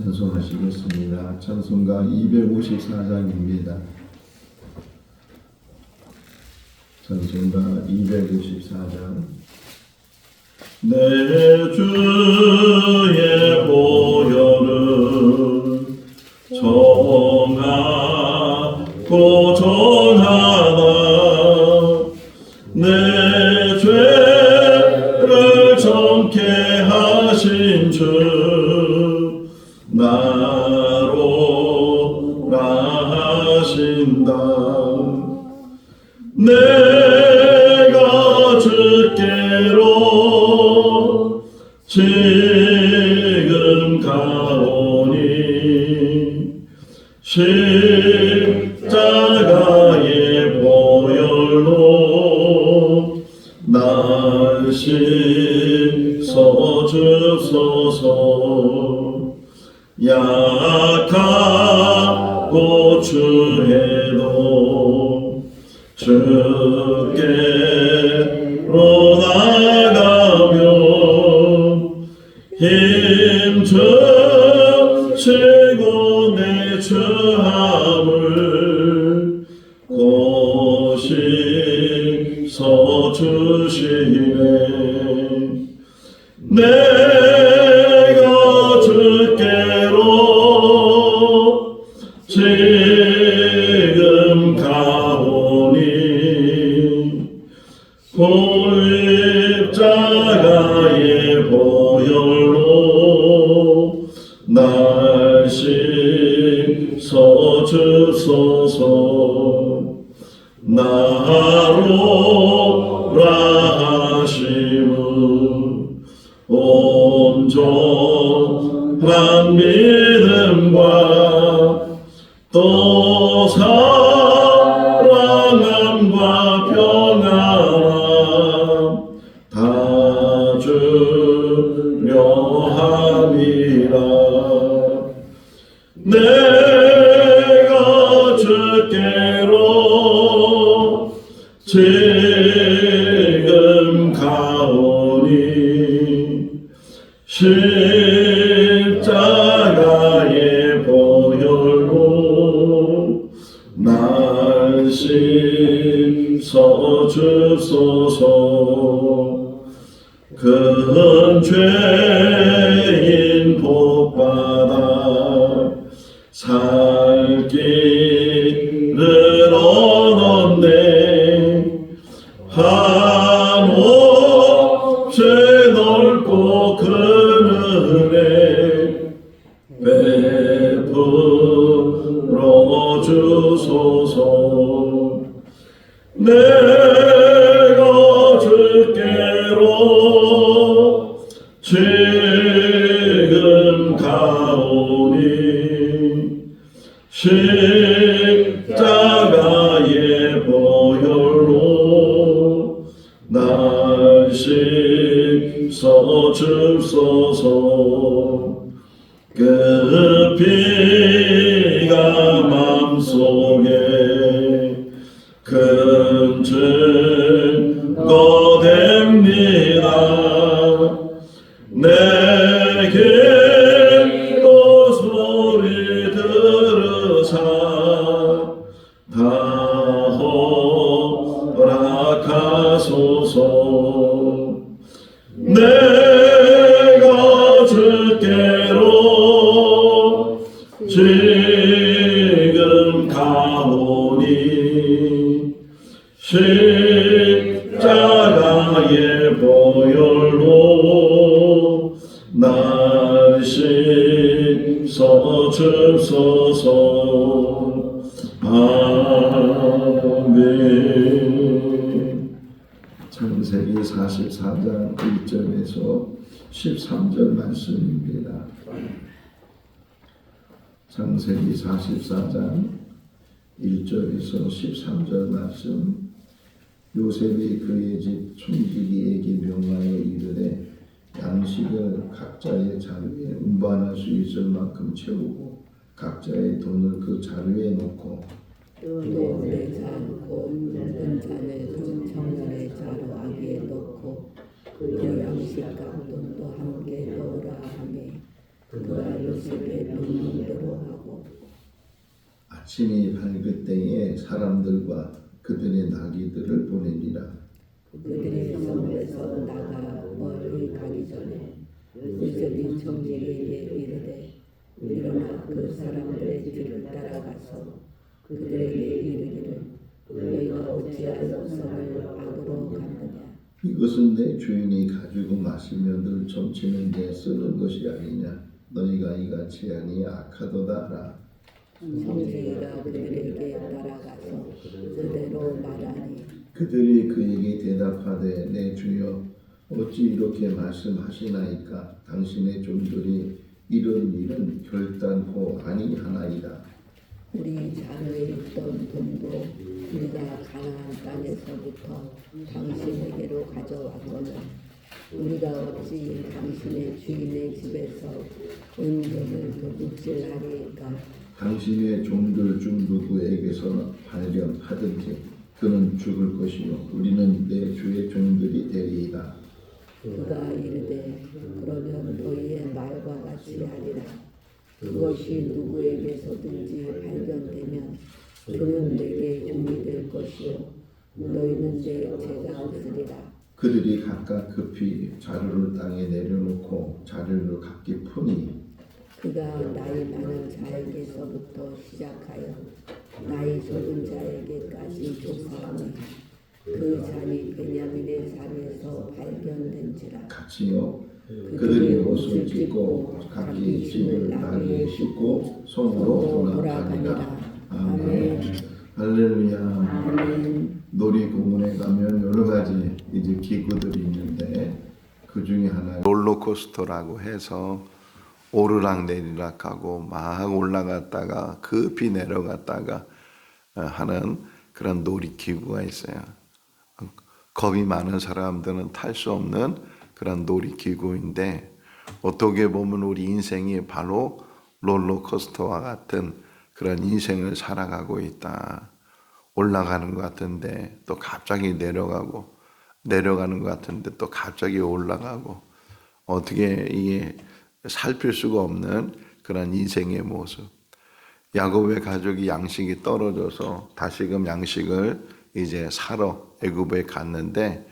찬송하시겠습니다. 찬송가 254장입니다. 찬송가 254장. 내 주의 보혈은 정하고 정하다. 내 죄를 정케 하신 주 나로라 하신다. 내가 주께로 지금 가오니 십자가의 보혈로 날 씻어 주소서. 약하고 추해도 주께로 나가며 힘주시고 내 처함을 고식 서주시네. 내가 주께로 지금 가오니 십자가의 보혈로 날 씻어 주소서. 나로라 하심은 온전한 믿음과 또 사랑함과 평안함 다 주려 함이라. 내가 주께로 지금 가오니 십자가의 보혈로 날 씻어 주소서. 큰 죄인 복받아 살 길을 얻었네. 한없이 넓고 큰 은혜 베풀어 주소서. 내가 주께로 지금 가오니 십자가의 보혈로 날 씻어 주소서. 그 피가 맘속에 큰 증거 됩니다. 내 기도 소리 들으사 다 허락하소서. 내가 주께로 지금 가오니 십자가의 보혈로 날 씻어 주소서. 아멘. 창세기 44장 1절에서 13절 말씀입니다. 창세기 44장 1절에서 13절 말씀. 요셉이 그의 집 총지기에게 명하여 이르되 양식을 각자의 자루에 운반할 수 있을 만큼 채우고 각자의 돈을 그 자루에 놓고 또 내지 않고 묵은 잔을 정년의 자루 아기에 넣고 그 양식과 돈도 함께 넣으라 하매 그가 요셉의 아침이 밝을 때에 사람들과 그들의 나귀들을 보내니라. 그들이 성에서 나가 멀리 가기 전에 요셉이 청지기에게 이르되 일어나 그 사람들의 뒤를 따라가서 그들에게 이르기를 너희가 어찌하여 성을 악으로 갔느냐. 이것은 내 주인이 가지고 마시며 늘 점치는 데 쓰는 것이 아니냐. 너희가 이같이 하니 악하도다 하라. 청지기가 그들에게 따라가서 그대로 말하니 그들이 그에게 대답하되 내 주여 어찌 이렇게 말씀하시나이까. 당신의 종들이 이런 일은 결단코 아니하나이다. 우리 자루에 있던 돈도 우리가 가나안 땅에서부터 당신에게로 가져왔거늘 우리가 어찌 당신의 주인의 집에서 은금을 도둑질하리까. 당신의 종들 중 누구에게서 발견하든지 그는 죽을 것이요 우리는 내 주의 종들이 되리이다. 그가 이르되 그러면 너희의 말과 같이 하리라. 그것이 누구에게서든지 발견되면 그는 내게 종이 될 것이요 너희는 내 제가 없으리라. 그들이 각각 급히 자루를 땅에 내려놓고 자루를 각기 푸니 그가 나이 많은 자에게서부터 시작하여 나이 적은 자에게까지 조사하니 그 잔이 베냐민의 자리에서 발견된지라. 같이요 그들이 옷을 찢고 각기 짐을 나귀에 싣고 손으로 돌아가니라. 아멘. 할렐루야. 아멘. 놀이공원에 가면 여러 가지 이제 기구들이 있는데 그 중에 하나 롤러코스터라고 해서 오르락 내리락 하고 막 올라갔다가 급히 내려갔다가 하는 그런 놀이기구가 있어요. 겁이 많은 사람들은 탈 수 없는 그런 놀이기구인데 어떻게 보면 우리 인생이 바로 롤러코스터와 같은 그런 인생을 살아가고 있다. 올라가는 것 같은데 또 갑자기 내려가고 내려가는 것 같은데 또 갑자기 올라가고 어떻게 이게 살필 수가 없는 그런 인생의 모습. 야곱의 가족이 양식이 떨어져서 다시금 양식을 이제 사러 애굽에 갔는데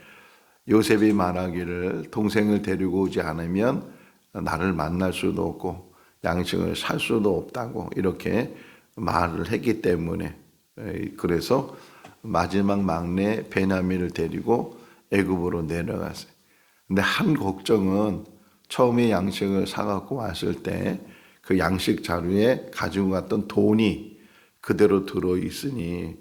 요셉이 말하기를 동생을 데리고 오지 않으면 나를 만날 수도 없고 양식을 살 수도 없다고 이렇게 말을 했기 때문에 그래서 마지막 막내 베냐민을 데리고 애굽으로 내려갔어요. 근데 한 걱정은 처음에 양식을 사갖고 왔을 때 그 양식 자루에 가지고 갔던 돈이 그대로 들어있으니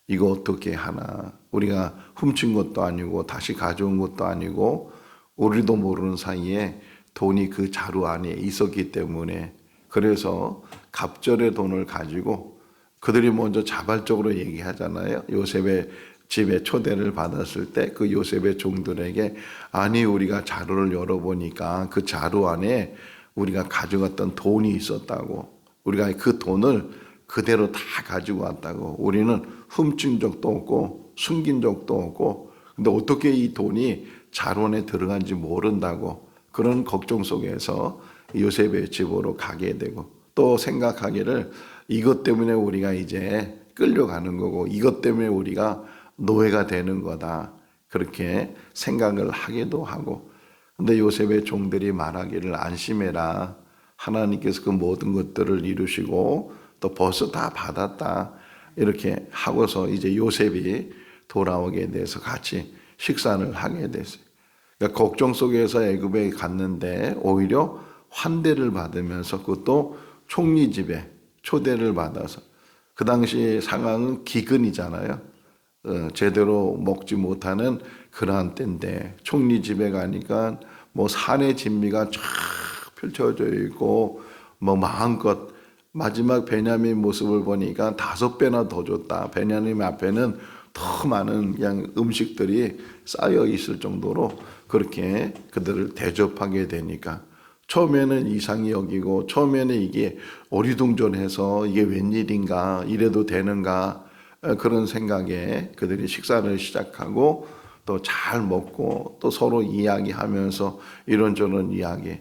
이거 어떻게 하나. 우리가 훔친 것도 아니고 다시 가져온 것도 아니고 우리도 모르는 사이에 돈이 그 자루 안에 있었기 때문에 그래서 갑절의 돈을 가지고 그들이 먼저 자발적으로 얘기하잖아요. 요셉의 집에 초대를 받았을 때 그 요셉의 종들에게 아니 우리가 자루를 열어보니까 그 자루 안에 우리가 가져갔던 돈이 있었다고. 우리가 그 돈을 그대로 다 가지고 왔다고. 우리는 훔친 적도 없고 숨긴 적도 없고 근데 어떻게 이 돈이 자루 안에 들어간지 모른다고. 그런 걱정 속에서 요셉의 집으로 가게 되고 또 생각하기를 이것 때문에 우리가 이제 끌려가는 거고 이것 때문에 우리가 노예가 되는 거다. 그렇게 생각을 하기도 하고 근데 요셉의 종들이 말하기를 안심해라. 하나님께서 그 모든 것들을 이루시고 또 벌써 다 받았다. 이렇게 하고서 이제 요셉이 돌아오게 돼서 같이 식사를 하게 됐어요. 그러니까 걱정 속에서 애굽에 갔는데 오히려 환대를 받으면서 그것도 총리 집에 초대를 받아서 그 당시 상황은 기근이잖아요. 제대로 먹지 못하는 그러한 때인데 총리 집에 가니까 뭐 산의 진미가 쫙 펼쳐져 있고 뭐 마음껏 마지막 베냐민 모습을 보니까 5배나 더 줬다. 베냐민 앞에는 더 많은 그냥 음식들이 쌓여 있을 정도로 그렇게 그들을 대접하게 되니까 처음에는 이상히 여기고 처음에는 이게 어리둥절해서 이게 웬일인가 이래도 되는가 그런 생각에 그들이 식사를 시작하고 또 잘 먹고 또 서로 이야기하면서 이런저런 이야기.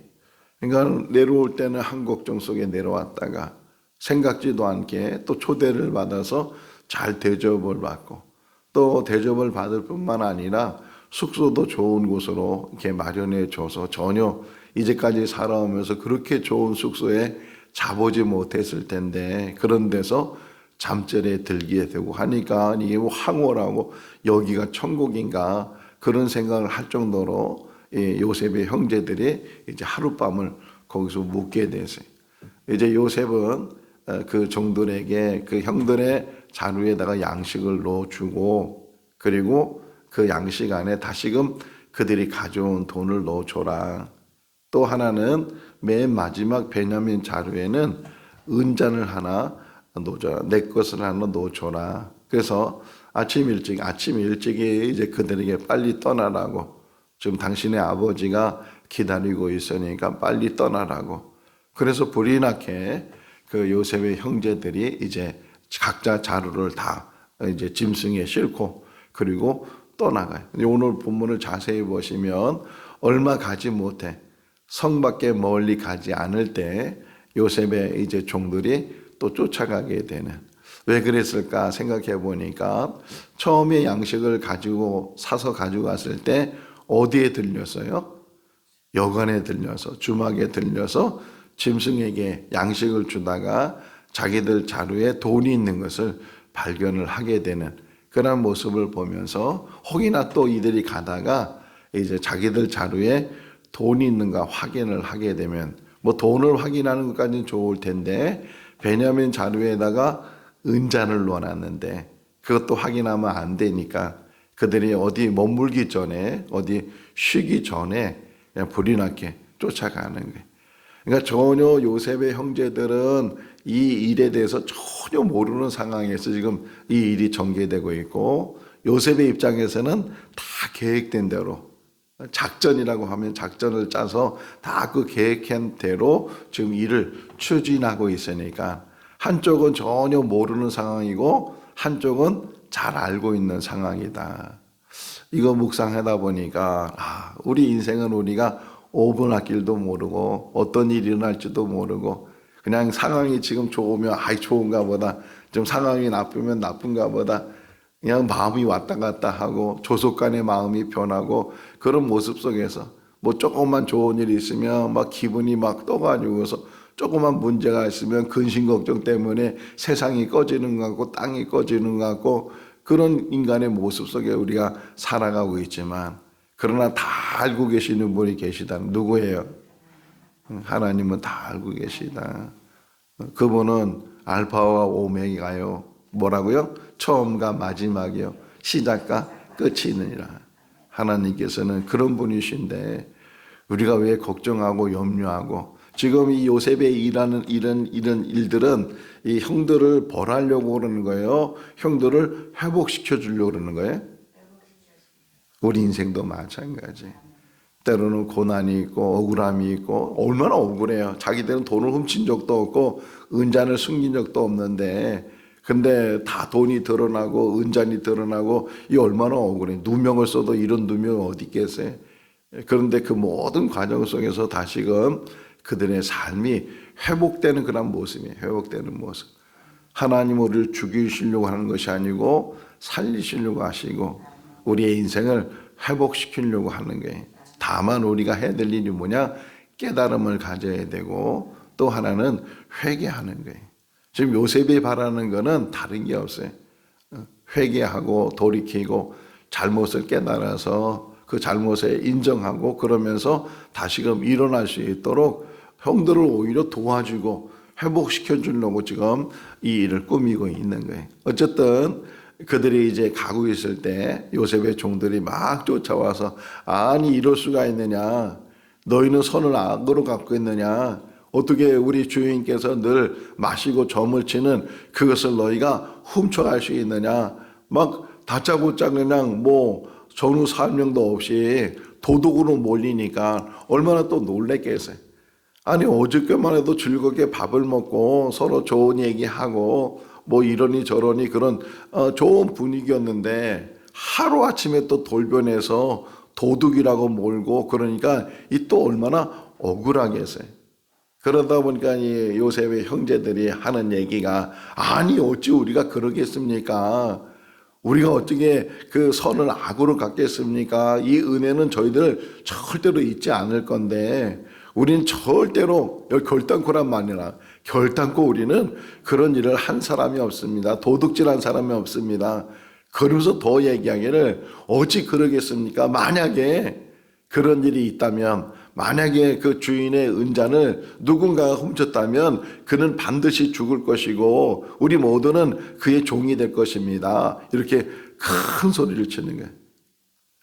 그러니까 내려올 때는 한 걱정 속에 내려왔다가 생각지도 않게 또 초대를 받아서 잘 대접을 받고, 또 대접을 받을 뿐만 아니라 숙소도 좋은 곳으로 이렇게 마련해 줘서 전혀 이제까지 살아오면서 그렇게 좋은 숙소에 자보지 못했을 텐데 그런 데서 잠자리에 들게 되고 하니까 이게 뭐 황홀하고 여기가 천국인가 그런 생각을 할 정도로 요셉의 형제들이 이제 하룻밤을 거기서 묵게 됐어요. 이제 요셉은 그 종들에게 그 형들의 자루에다가 양식을 넣어주고, 그리고 그 양식 안에 다시금 그들이 가져온 돈을 넣어줘라. 또 하나는 맨 마지막 베냐민 자루에는 은잔을 하나 넣어줘라. 내 것을 하나 넣어줘라. 그래서 아침 일찍이 이제 그들에게 빨리 떠나라고, 지금 당신의 아버지가 기다리고 있으니까 빨리 떠나라고. 그래서 불이 나게 그 요셉의 형제들이 이제 각자 자루를 다 이제 짐승에 싣고 그리고 떠나가요. 오늘 본문을 자세히 보시면 얼마 가지 못해 성 밖에 멀리 가지 않을 때 요셉의 이제 종들이 또 쫓아가게 되는, 왜 그랬을까 생각해 보니까 처음에 양식을 사서 가지고 갔을 때 어디에 들렸어요? 여관에 들려서, 주막에 들려서 짐승에게 양식을 주다가 자기들 자루에 돈이 있는 것을 발견을 하게 되는 그런 모습을 보면서, 혹이나 또 이들이 가다가 이제 자기들 자루에 돈이 있는가 확인을 하게 되면, 뭐 돈을 확인하는 것까지는 좋을 텐데 베냐민 자루에다가 은잔을 넣어놨는데 그것도 확인하면 안 되니까 그들이 어디 머물기 전에, 어디 쉬기 전에 그냥 불이 나게 쫓아가는 거예요. 그러니까 전혀 요셉의 형제들은 이 일에 대해서 전혀 모르는 상황에서 지금 이 일이 전개되고 있고, 요셉의 입장에서는 다 계획된 대로, 작전이라고 하면 작전을 짜서 다 그 계획한 대로 지금 일을 추진하고 있으니까 한쪽은 전혀 모르는 상황이고 한쪽은 잘 알고 있는 상황이다. 이거 묵상하다 보니까 우리 인생은 우리가 5분 앞길도 모르고 어떤 일이 일어날지도 모르고 그냥 상황이 지금 좋으면 좋은가 보다, 좀 상황이 나쁘면 나쁜가 보다, 그냥 마음이 왔다 갔다 하고 조속간에 마음이 변하고 그런 모습 속에서 뭐 조금만 좋은 일이 있으면 막 기분이 막 떠가지고서, 조그만 문제가 있으면 근심 걱정 때문에 세상이 꺼지는 것 같고 땅이 꺼지는 것 같고 그런 인간의 모습 속에 우리가 살아가고 있지만, 그러나 다 알고 계시는 분이 계시다. 누구예요? 하나님은 다 알고 계시다. 그분은 알파와 오메가요. 뭐라고요? 처음과 마지막이요. 시작과 끝이 있느니라. 하나님께서는 그런 분이신데 우리가 왜 걱정하고 염려하고, 지금 이 요셉의 이런 일들은 이 형들을 벌하려고 그러는 거예요? 형들을 회복시켜 주려고 그러는 거예요? 우리 인생도 마찬가지. 때로는 고난이 있고 억울함이 있고, 얼마나 억울해요. 자기들은 돈을 훔친 적도 없고 은잔을 숨긴 적도 없는데, 근데 다 돈이 드러나고 은잔이 드러나고 이 얼마나 억울해. 누명을 써도 이런 누명 어디 있겠어요. 그런데 그 모든 과정 속에서 다시금 그들의 삶이 회복되는 그런 모습이에요. 회복되는 모습. 하나님 우리를 죽이시려고 하는 것이 아니고 살리시려고 하시고 우리의 인생을 회복시키려고 하는 거예요. 다만 우리가 해야 될 일이 뭐냐? 깨달음을 가져야 되고, 또 하나는 회개하는 거예요. 지금 요셉이 바라는 거는 다른 게 없어요. 회개하고 돌이키고 잘못을 깨달아서 그 잘못을 인정하고 그러면서 다시금 일어날 수 있도록 형들을 오히려 도와주고 회복시켜 주려고 지금 이 일을 꾸미고 있는 거예요. 어쨌든 그들이 이제 가고 있을 때 요셉의 종들이 막 쫓아와서, 아니 이럴 수가 있느냐, 너희는 손을 악으로 갖고 있느냐, 어떻게 우리 주인께서 늘 마시고 점을 치는 그것을 너희가 훔쳐갈 수 있느냐, 막 다짜고짜 그냥 뭐 전후 설명도 없이 도둑으로 몰리니까 얼마나 또 놀랬겠어요. 아니 어저께만 해도 즐겁게 밥을 먹고 서로 좋은 얘기하고 뭐 이러니 저러니 그런 좋은 분위기였는데 하루아침에 또 돌변해서 도둑이라고 몰고, 그러니까 이 또 얼마나 억울하겠어요. 그러다 보니까 이 요셉의 형제들이 하는 얘기가, 아니 어찌 우리가 그러겠습니까? 우리가 어떻게 그 선을 악으로 갚겠습니까? 이 은혜는 저희들 절대로 잊지 않을 건데 우리는 절대로, 여기 결단코란 말이라, 결단코 우리는 그런 일을 한 사람이 없습니다. 도둑질한 사람이 없습니다. 그러면서 더 얘기하기를, 어찌 그러겠습니까? 만약에 그런 일이 있다면, 만약에 그 주인의 은잔을 누군가가 훔쳤다면 그는 반드시 죽을 것이고 우리 모두는 그의 종이 될 것입니다. 이렇게 큰 소리를 치는 거예요.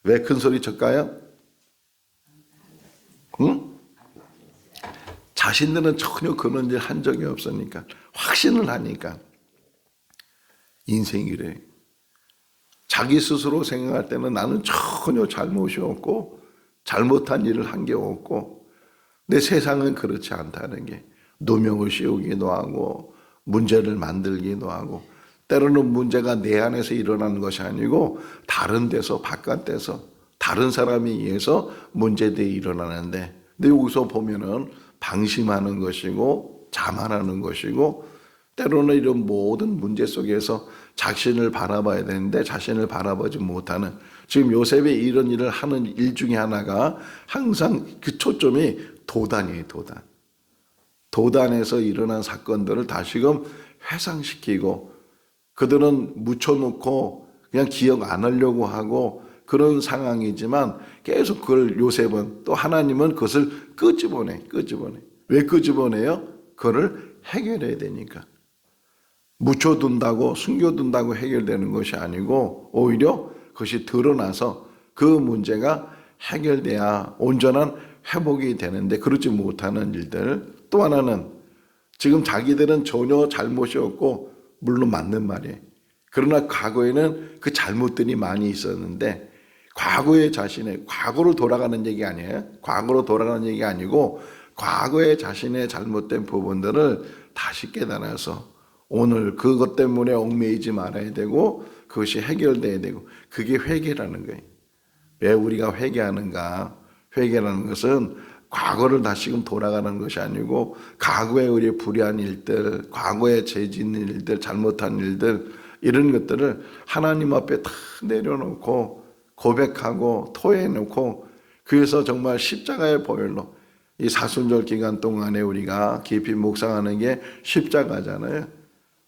왜 큰 소리 쳤까요? 응? 자신들은 전혀 그런 일 한 적이 없으니까, 확신을 하니까. 인생이 그래. 자기 스스로 생각할 때는 나는 전혀 잘못이 없고 잘못한 일을 한 게 없고, 내 세상은 그렇지 않다는 게, 누명을 씌우기도 하고 문제를 만들기도 하고, 때로는 문제가 내 안에서 일어나는 것이 아니고 다른 데서, 바깥에서 다른 사람에 의해서 문제들이 일어나는데, 근데 여기서 보면은 방심하는 것이고 자만하는 것이고, 때로는 이런 모든 문제 속에서 자신을 바라봐야 되는데 자신을 바라보지 못하는, 지금 요셉이 이런 일을 하는 일 중에 하나가 항상 그 초점이 도단이에요. 도단에서 일어난 사건들을 다시금 회상시키고, 그들은 묻혀놓고 그냥 기억 안 하려고 하고 그런 상황이지만 계속 그걸 요셉은, 또 하나님은 그것을 끄집어내. 왜 끄집어내요? 그거를 해결해야 되니까. 묻혀둔다고, 숨겨둔다고 해결되는 것이 아니고 오히려 그것이 드러나서 그 문제가 해결돼야 온전한 회복이 되는데, 그렇지 못하는 일들. 또 하나는, 지금 자기들은 전혀 잘못이 없고, 물론 맞는 말이에요. 그러나 과거에는 그 잘못들이 많이 있었는데, 과거의 자신의, 과거로 돌아가는 얘기 아니에요. 과거로 돌아가는 얘기 아니고 과거의 자신의 잘못된 부분들을 다시 깨달아서 오늘 그것 때문에 얽매이지 말아야 되고 그것이 해결돼야 되고, 그게 회개라는 거예요. 왜 우리가 회개하는가? 회개라는 것은 과거를 다시금 돌아가는 것이 아니고 과거에 우리의 불의한 일들, 과거에 죄 짓는 일들, 잘못한 일들, 이런 것들을 하나님 앞에 다 내려놓고 고백하고 토해놓고, 그래서 정말 십자가의 보혈로 이 사순절 기간 동안에 우리가 깊이 묵상하는 게 십자가잖아요.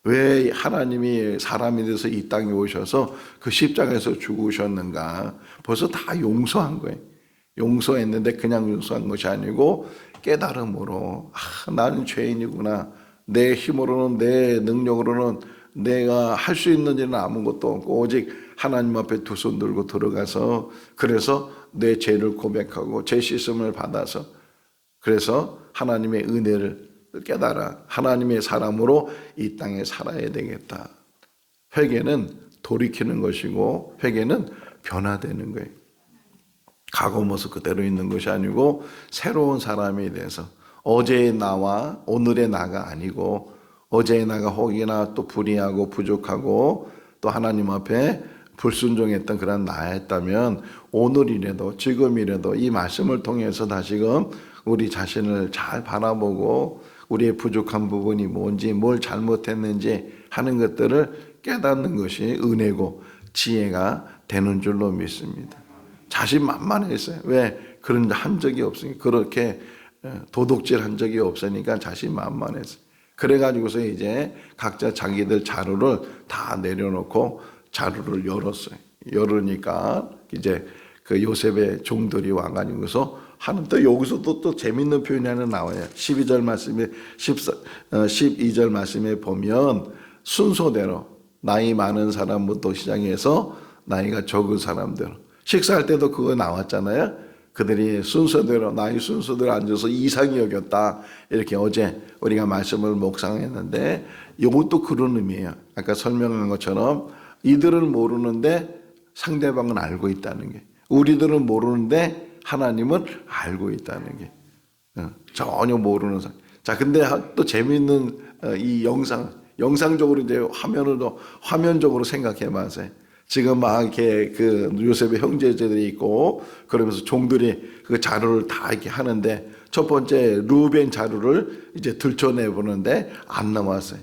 왜 하나님이 사람이 돼서 이 땅에 오셔서 그 십자가에서 죽으셨는가? 벌써 다 용서한 거예요. 용서했는데 그냥 용서한 것이 아니고 깨달음으로, 나는 죄인이구나. 내 힘으로는, 내 능력으로는 내가 할 수 있는 일은 아무것도 없고 오직 하나님 앞에 두 손 들고 들어가서, 그래서 내 죄를 고백하고 죄 씻음을 받아서, 그래서 하나님의 은혜를 깨달아 하나님의 사람으로 이 땅에 살아야 되겠다. 회개는 돌이키는 것이고 회개는 변화되는 거예요. 과거 모습 그대로 있는 것이 아니고 새로운 사람이 돼서, 어제의 나와 오늘의 나가 아니고, 어제의 나가 혹이나 또 불의하고 부족하고 또 하나님 앞에 불순종했던 그런 나였다면, 오늘이라도 지금이라도 이 말씀을 통해서 다시금 우리 자신을 잘 바라보고 우리의 부족한 부분이 뭔지, 뭘 잘못했는지 하는 것들을 깨닫는 것이 은혜고 지혜가 되는 줄로 믿습니다. 자신만만했어요. 왜? 그런 한 적이 없으니까, 그렇게 도둑질 한 적이 없으니까 자신만만했어요. 그래가지고서 이제 각자 자기들 자루를 다 내려놓고 자루를 열었어요. 열으니까 이제 그 요셉의 종들이 와가지고서 하는, 또 여기서도 또 재밌는 표현이 하나 나와요. 12절 말씀에 12절 말씀에 보면 순서대로 나이 많은 사람부터 시작해서 나이가 적은 사람대로, 식사할 때도 그거 나왔잖아요. 그들이 순서대로, 나이 순서대로 앉아서 이상히 여겼다. 이렇게 어제 우리가 말씀을 묵상했는데, 이것도 그런 의미예요. 아까 설명한 것처럼 이들은 모르는데 상대방은 알고 있다는 게, 우리들은 모르는데 하나님은 알고 있다는 게, 전혀 모르는 사람. 자, 근데 또 재미있는 이 영상적으로 이제 화면적으로 생각해 봐세요. 지금 막 이렇게 그 요셉의 형제들이 있고 그러면서 종들이 그 자루를 다 이렇게 하는데 첫 번째 루벤 자루를 이제 들춰내 보는데 안 나왔어요.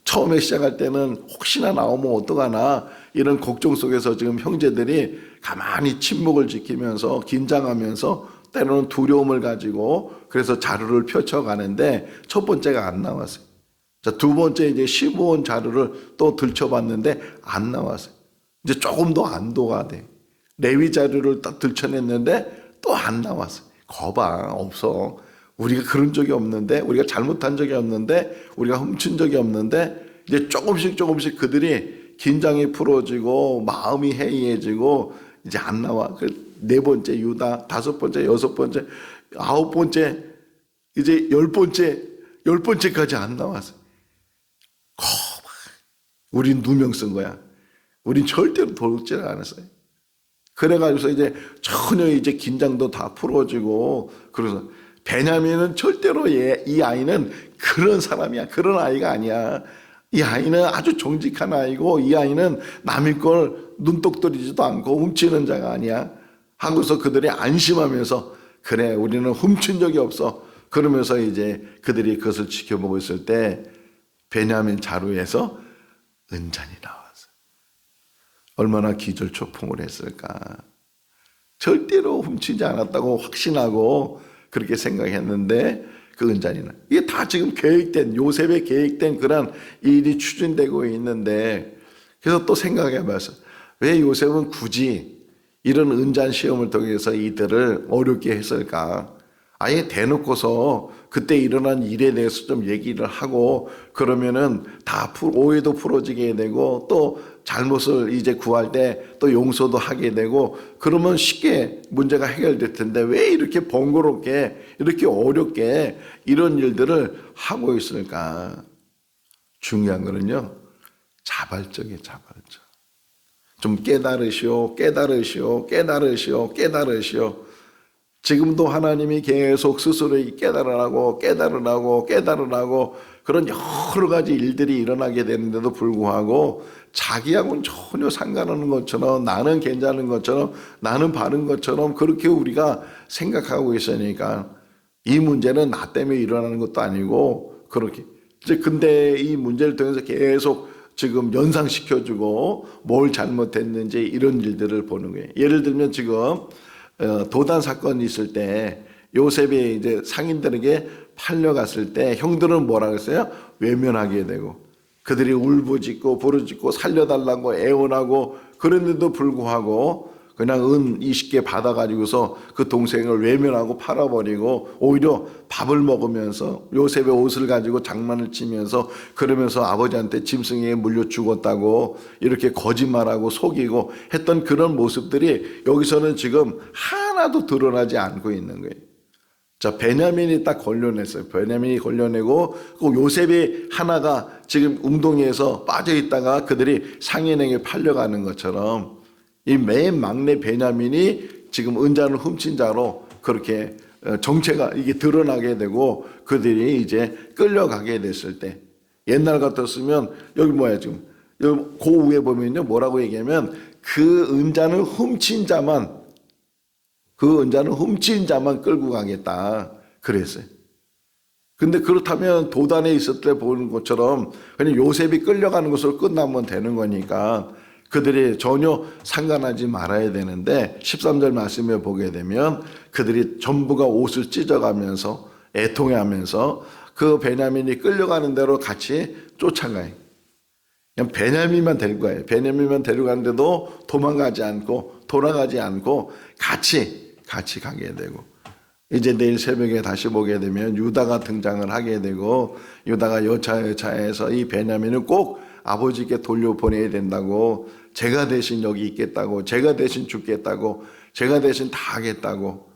처음에 시작할 때는 혹시나 나오면 어떡하나 이런 걱정 속에서 지금 형제들이 가만히 침묵을 지키면서 긴장하면서 때로는 두려움을 가지고 그래서 자루를 펼쳐가는데 첫 번째가 안 나왔어요. 자, 두 번째 이제 15원 자루를 또 들춰봤는데 안 나왔어요. 이제 조금 더 안도가 돼. 레위 자루를 딱 들춰냈는데 또 안 나왔어요. 거봐, 없어. 우리가 그런 적이 없는데, 우리가 잘못한 적이 없는데, 우리가 훔친 적이 없는데, 이제 조금씩 그들이 긴장이 풀어지고, 마음이 해이해지고, 이제 안 나와. 네 번째 유다, 다섯 번째, 여섯 번째, 아홉 번째, 이제 열 번째까지 안 나왔어요. 거봐. 우린 누명 쓴 거야. 우린 절대로 도둑질을 안 했어요. 그래가지고서 이제 전혀 이제 긴장도 다 풀어지고, 그래서 베냐민은 절대로 이 아이는 그런 사람이야. 그런 아이가 아니야. 이 아이는 아주 정직한 아이고 이 아이는 남의 걸 눈독 들이지도 않고 훔치는 자가 아니야. 하고서 그들이 안심하면서 그래 우리는 훔친 적이 없어. 그러면서 이제 그들이 그것을 지켜보고 있을 때 베냐민 자루에서 은잔이 나왔어. 얼마나 기절초풍을 했을까. 절대로 훔치지 않았다고 확신하고 그렇게 생각했는데 그 은잔이는 이게 다 지금 계획된 요셉의 계획된 그런 일이 추진되고 있는데 그래서 또 생각해봐서 왜 요셉은 굳이 이런 은잔 시험을 통해서 이들을 어렵게 했을까? 아예 대놓고서 그때 일어난 일에 대해서 좀 얘기를 하고 그러면은 다 오해도 풀어지게 되고 또 잘못을 이제 구할 때 또 용서도 하게 되고 그러면 쉽게 문제가 해결될 텐데 왜 이렇게 번거롭게 이렇게 어렵게 이런 일들을 하고 있을까? 중요한 거는요. 자발적. 좀 깨달으시오. 지금도 하나님이 계속 스스로 깨달으라고 그런 여러 가지 일들이 일어나게 되는데도 불구하고 자기하고는 전혀 상관없는 것처럼 나는 괜찮은 것처럼 나는 바른 것처럼 그렇게 우리가 생각하고 있으니까 이 문제는 나 때문에 일어나는 것도 아니고 그렇게 이제 근데 이 문제를 통해서 계속 지금 연상시켜주고 뭘 잘못했는지 이런 일들을 보는 거예요. 예를 들면 지금 도단 사건이 있을 때 요셉이 이제 상인들에게 팔려갔을 때 형들은 뭐라 그랬어요? 외면하게 되고 그들이 울부짖고 부르짖고 살려달라고 애원하고 그랬는데도 불구하고 그냥 은 20개 받아가지고서 그 동생을 외면하고 팔아버리고 오히려 밥을 먹으면서 요셉의 옷을 가지고 장난을 치면서 그러면서 아버지한테 짐승에게 물려 죽었다고 이렇게 거짓말하고 속이고 했던 그런 모습들이 여기서는 지금 하나도 드러나지 않고 있는 거예요. 자, 베냐민이 딱 걸려냈어요. 베냐민이 걸려내고 그 요셉이 하나가 지금 웅덩이에서 빠져있다가 그들이 상인에게 팔려가는 것처럼 이 맨 막내 베냐민이 지금 은잔을 훔친 자로 그렇게 정체가 이게 드러나게 되고 그들이 이제 끌려가게 됐을 때 옛날 같았으면 여기 뭐야 지금 여기 그 위에 보면요 뭐라고 얘기하면 그 은잔을 훔친 자만 끌고 가겠다 그랬어요. 근데 그렇다면 도단에 있을 때 보는 것처럼 그냥 요셉이 끌려가는 것으로 끝나면 되는 거니까 그들이 전혀 상관하지 말아야 되는데 13절 말씀에 보게 되면 그들이 전부가 옷을 찢어가면서 애통해하면서 그 베냐민이 끌려가는 대로 같이 쫓아가요. 그냥 베냐민만 데리고 가요. 베냐민만 데려가는데도 도망가지 않고 돌아가지 않고 같이 가게 되고 이제 내일 새벽에 다시 보게 되면 유다가 등장을 하게 되고 유다가 여차여차해서 이 베냐민을 꼭 아버지께 돌려보내야 된다고 제가 대신 여기 있겠다고 제가 대신 죽겠다고 제가 대신 다 하겠다고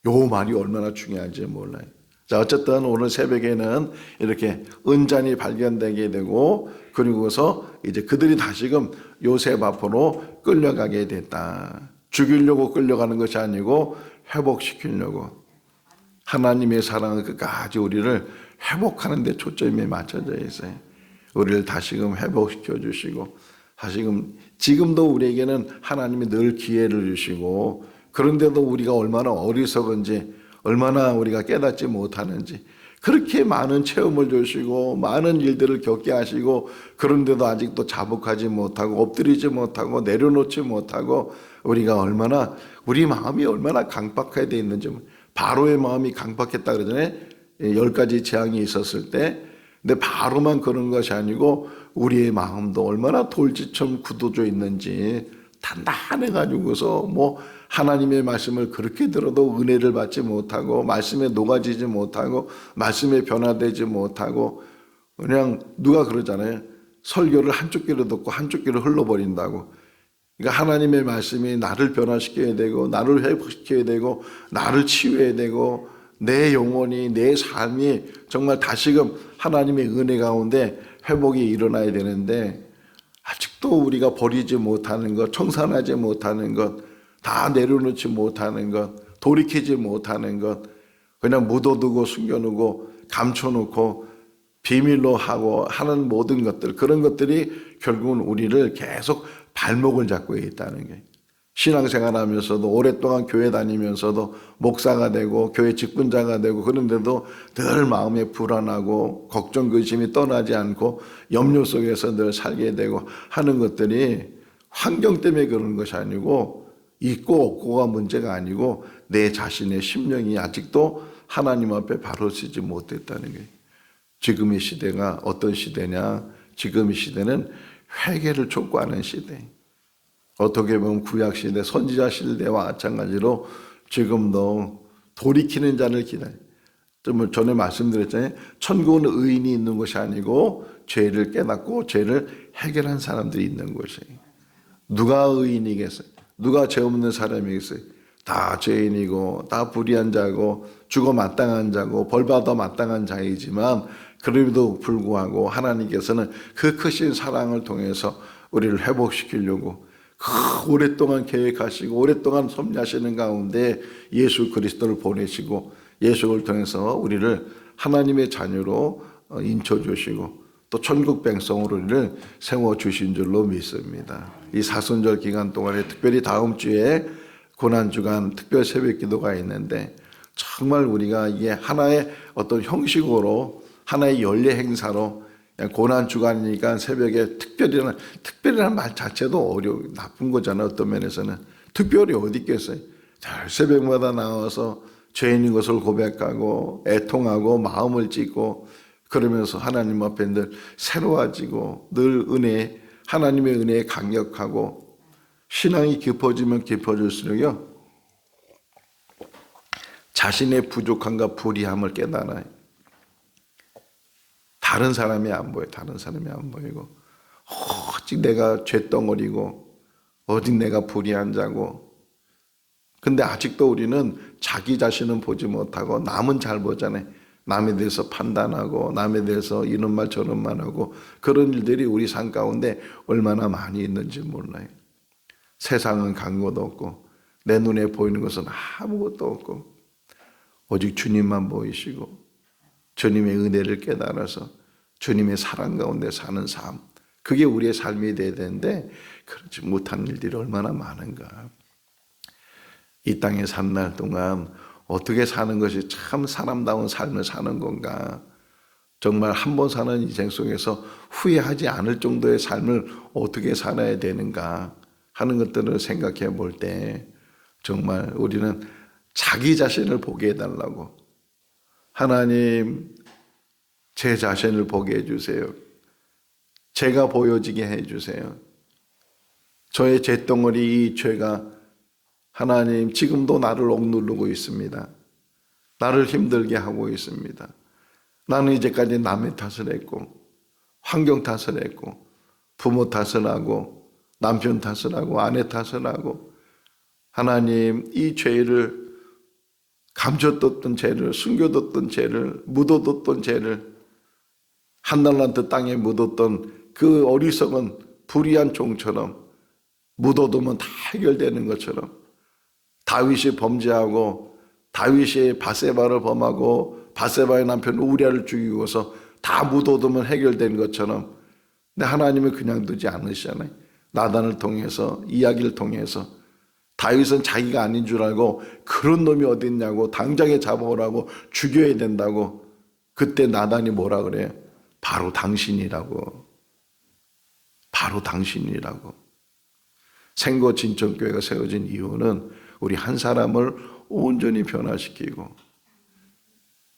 요 말이 얼마나 중요한지 몰라요. 자 어쨌든 오늘 새벽에는 이렇게 은잔이 발견되게 되고 그리고서 이제 그들이 다시금 요셉 앞으로 끌려가게 됐다. 죽이려고 끌려가는 것이 아니고 회복시키려고 하나님의 사랑은 끝까지 우리를 회복하는 데 초점이 맞춰져 있어요. 우리를 다시금 회복시켜 주시고 사실은 지금도 우리에게는 하나님이 늘 기회를 주시고, 그런데도 우리가 얼마나 어리석은지, 얼마나 우리가 깨닫지 못하는지, 그렇게 많은 체험을 주시고 많은 일들을 겪게 하시고, 그런데도 아직도 자복하지 못하고 엎드리지 못하고 내려놓지 못하고, 우리가 얼마나, 우리 마음이 얼마나 강박해야 돼 있는지. 바로의 마음이 강박했다 그러잖아요. 10가지 재앙이 있었을 때. 근데 바로만 그런 것이 아니고 우리의 마음도 얼마나 돌지처럼 굳어져 있는지, 단단해가지고서 하나님의 말씀을 그렇게 들어도 은혜를 받지 못하고, 말씀에 녹아지지 못하고, 말씀에 변화되지 못하고, 그냥 누가 그러잖아요. 설교를 한쪽 귀로 듣고 한쪽 귀로 흘러버린다고. 그러니까 하나님의 말씀이 나를 변화시켜야 되고, 나를 회복시켜야 되고, 나를 치유해야 되고, 내 영혼이, 내 삶이 정말 다시금 하나님의 은혜 가운데 회복이 일어나야 되는데, 아직도 우리가 버리지 못하는 것, 청산하지 못하는 것, 다 내려놓지 못하는 것, 돌이키지 못하는 것, 그냥 묻어두고 숨겨놓고 감춰놓고 비밀로 하고 하는 모든 것들, 그런 것들이 결국은 우리를 계속 발목을 잡고 있다는 게, 신앙생활하면서도 오랫동안 교회 다니면서도 목사가 되고 교회 직분자가 되고, 그런데도 늘 마음에 불안하고 걱정 근심이 떠나지 않고 염려 속에서 늘 살게 되고 하는 것들이 환경 때문에 그러는 것이 아니고, 있고 없고가 문제가 아니고 내 자신의 심령이 아직도 하나님 앞에 바로 서지 못했다는 거예요. 지금 이 시대가 어떤 시대냐? 지금 이 시대는 회개를 촉구하는 시대. 어떻게 보면 구약시대, 선지자 시대와 마찬가지로 지금도 돌이키는 자를 기다려. 좀 전에 말씀드렸잖아요. 천국은 의인이 있는 것이 아니고 죄를 깨닫고 죄를 해결한 사람들이 있는 것이에요. 누가 의인이겠어요? 누가 죄 없는 사람이겠어요? 다 죄인이고 다 불의한 자고 죽어 마땅한 자고 벌받아 마땅한 자이지만, 그럼에도 불구하고 하나님께서는 그 크신 사랑을 통해서 우리를 회복시키려고 오랫동안 계획하시고 오랫동안 섭리하시는 가운데 예수 그리스도를 보내시고, 예수를 통해서 우리를 하나님의 자녀로 인쳐주시고 또 천국 백성으로 우리를 세워주신 줄로 믿습니다. 이 사순절 기간 동안에, 특별히 다음 주에 고난주간 특별 새벽 기도가 있는데, 정말 우리가 이게 하나의 어떤 형식으로, 하나의 연례 행사로, 고난주간이니까 새벽에 특별이라는 말 자체도 나쁜 거잖아요. 어떤 면에서는 특별히 어디 있겠어요. 잘 새벽마다 나와서 죄인인 것을 고백하고 애통하고 마음을 찢고, 그러면서 하나님 앞에 늘 새로워지고 늘 은혜, 하나님의 은혜에 강력하고, 신앙이 깊어지면 깊어질수록요 자신의 부족함과 불의함을 깨달아요. 다른 사람이 안 보여요. 다른 사람이 안 보이고, 오직 내가 죄덩어리고 오직 내가 불의한 자고. 근데 아직도 우리는 자기 자신은 보지 못하고 남은 잘 보잖아요. 남에 대해서 판단하고 남에 대해서 이런 말 저런 말 하고, 그런 일들이 우리 삶 가운데 얼마나 많이 있는지 몰라요. 세상은 간 것도 없고 내 눈에 보이는 것은 아무것도 없고 오직 주님만 보이시고 주님의 은혜를 깨달아서 주님의 사랑 가운데 사는 삶, 그게 우리의 삶이 돼야 되는데 그렇지 못한 일들이 얼마나 많은가. 이 땅에 산 날 동안 어떻게 사는 것이 참 사람다운 삶을 사는 건가. 정말 한 번 사는 인생 속에서 후회하지 않을 정도의 삶을 어떻게 살아야 되는가 하는 것들을 생각해 볼 때, 정말 우리는 자기 자신을 보게 해달라고, 하나님 제 자신을 보게 해주세요. 제가 보여지게 해주세요. 저의 죄덩어리, 이 죄가 하나님 지금도 나를 억누르고 있습니다. 나를 힘들게 하고 있습니다. 나는 이제까지 남의 탓을 했고 환경 탓을 했고 부모 탓을 하고 남편 탓을 하고 아내 탓을 하고, 하나님 이 죄를 감춰뒀던 죄를, 숨겨뒀던 죄를, 묻어뒀던 죄를, 한달란트 땅에 묻었던 그 어리석은 불의한 종처럼 묻어두면 다 해결되는 것처럼, 다윗이 범죄하고 다윗이 바세바를 범하고 바세바의 남편 우리아를 죽이고서 다 묻어두면 해결된 것처럼, 근데 하나님은 그냥 두지 않으시잖아요. 나단을 통해서, 이야기를 통해서 다윗은 자기가 아닌 줄 알고 그런 놈이 어디 있냐고 당장에 잡아오라고 죽여야 된다고. 그때 나단이 뭐라 그래? 바로 당신이라고. 바로 당신이라고. 생고 진천교회가 세워진 이유는 우리 한 사람을 온전히 변화시키고,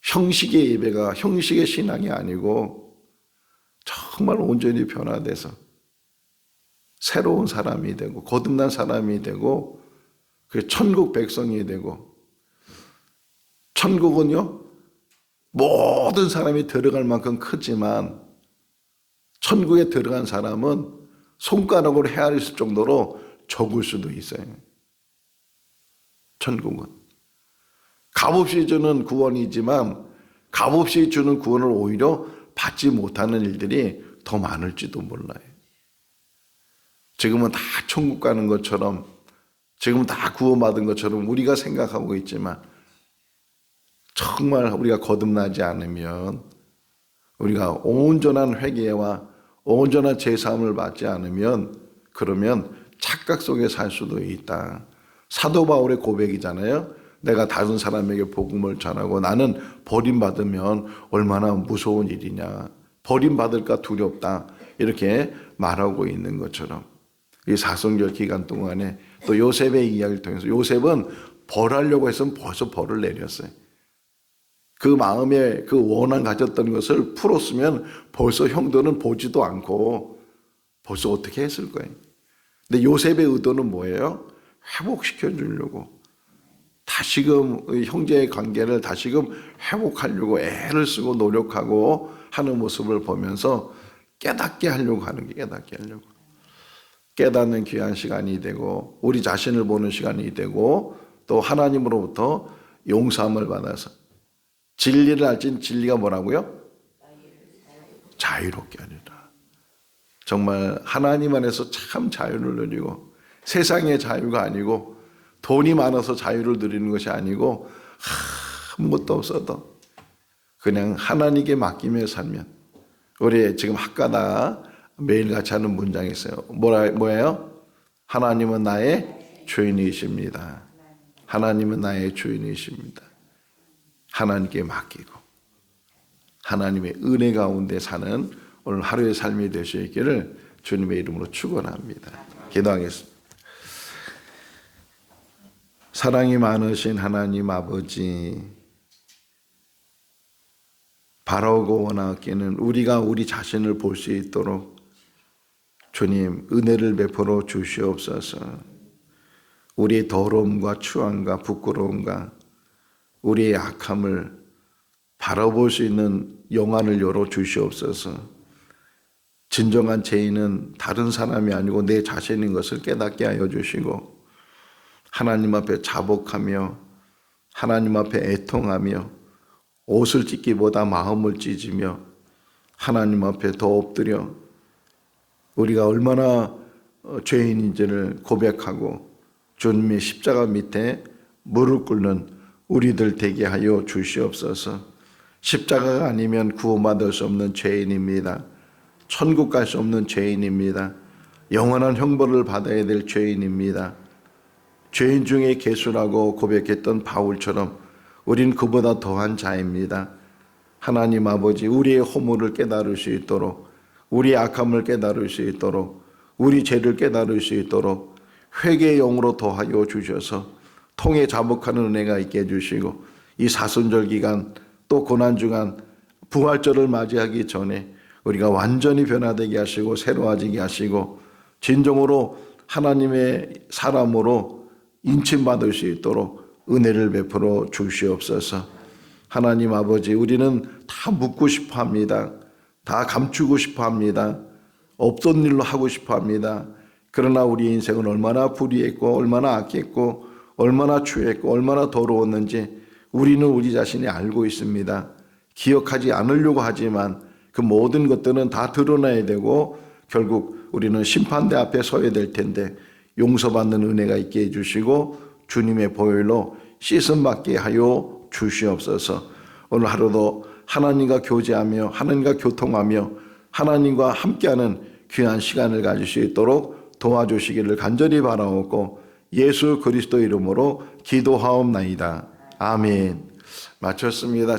형식의 예배가 형식의 신앙이 아니고 정말 온전히 변화돼서 새로운 사람이 되고 거듭난 사람이 되고, 그 천국 백성이 되고, 천국은요 모든 사람이 들어갈 만큼 크지만 천국에 들어간 사람은 손가락으로 헤아릴 정도로 적을 수도 있어요. 천국은 값없이 주는 구원이지만 값없이 주는 구원을 오히려 받지 못하는 일들이 더 많을지도 몰라요. 지금은 다 천국 가는 것처럼, 지금은 다 구원받은 것처럼 우리가 생각하고 있지만, 정말 우리가 거듭나지 않으면, 우리가 온전한 회개와 온전한 제사함을 받지 않으면, 그러면 착각 속에 살 수도 있다. 사도 바울의 고백이잖아요. 내가 다른 사람에게 복음을 전하고 나는 버림받으면 얼마나 무서운 일이냐. 버림받을까 두렵다. 이렇게 말하고 있는 것처럼 이 사성절 기간 동안에 또 요셉의 이야기를 통해서, 요셉은 벌하려고 했으면 벌써 벌을 내렸어요. 그 마음에 그 원한 가졌던 것을 풀었으면 벌써 형들은 보지도 않고 벌써 어떻게 했을 거예요. 근데 요셉의 의도는 뭐예요? 회복시켜 주려고, 다시금 형제의 관계를 다시금 회복하려고 애를 쓰고 노력하고 하는 모습을 보면서 깨닫게 하려고 하는 게, 깨닫게 하려고. 깨닫는 귀한 시간이 되고, 우리 자신을 보는 시간이 되고, 또 하나님으로부터 용서함을 받아서 진리를 알진, 진리가 뭐라고요? 자유롭게 하리라. 정말 하나님 안에서 참 자유를 누리고, 세상의 자유가 아니고, 돈이 많아서 자유를 누리는 것이 아니고, 아무것도 없어도 그냥 하나님께 맡기며 살면, 우리 지금 학가다 매일같이 하는 문장이 있어요. 뭐예요? 하나님은 나의 주인이십니다. 하나님은 나의 주인이십니다. 하나님께 맡기고 하나님의 은혜 가운데 사는 오늘 하루의 삶이 될 수 있기를 주님의 이름으로 축원합니다. 기도하겠습니다. 사랑이 많으신 하나님 아버지, 바라고 원하기는 우리가 우리 자신을 볼 수 있도록 주님 은혜를 베풀어 주시옵소서. 우리의 더러움과 추함과 부끄러움과 우리의 악함을 바라볼 수 있는 영안을 열어 주시옵소서. 진정한 죄인은 다른 사람이 아니고 내 자신인 것을 깨닫게 하여 주시고, 하나님 앞에 자복하며 하나님 앞에 애통하며 옷을 찢기보다 마음을 찢으며 하나님 앞에 더 엎드려 우리가 얼마나 죄인인지를 고백하고 주님의 십자가 밑에 무릎 꿇는 우리들 되게 하여 주시옵소서. 십자가가 아니면 구원받을 수 없는 죄인입니다. 천국 갈 수 없는 죄인입니다. 영원한 형벌을 받아야 될 죄인입니다. 죄인 중에 괴수라고 고백했던 바울처럼 우린 그보다 더한 자입니다. 하나님 아버지, 우리의 허물을 깨달을 수 있도록, 우리의 악함을 깨달을 수 있도록, 우리 죄를 깨달을 수 있도록 회개의 영으로 더하여 주셔서 통에 자복하는 은혜가 있게 해주시고, 이 사순절 기간 또 고난주간 부활절을 맞이하기 전에 우리가 완전히 변화되게 하시고 새로워지게 하시고 진정으로 하나님의 사람으로 인침받을 수 있도록 은혜를 베풀어 주시옵소서. 하나님 아버지, 우리는 다 묻고 싶어 합니다. 다 감추고 싶어 합니다. 없던 일로 하고 싶어 합니다. 그러나 우리 인생은 얼마나 불의했고 얼마나 악했고 얼마나 추했고 얼마나 더러웠는지 우리는 우리 자신이 알고 있습니다. 기억하지 않으려고 하지만 그 모든 것들은 다 드러나야 되고 결국 우리는 심판대 앞에 서야 될 텐데 용서받는 은혜가 있게 해주시고 주님의 보혈로 씻음받게 하여 주시옵소서. 오늘 하루도 하나님과 교제하며 하나님과 교통하며 하나님과 함께하는 귀한 시간을 가질 수 있도록 도와주시기를 간절히 바라옵고 예수 그리스도 이름으로 기도하옵나이다. 아멘. 마쳤습니다.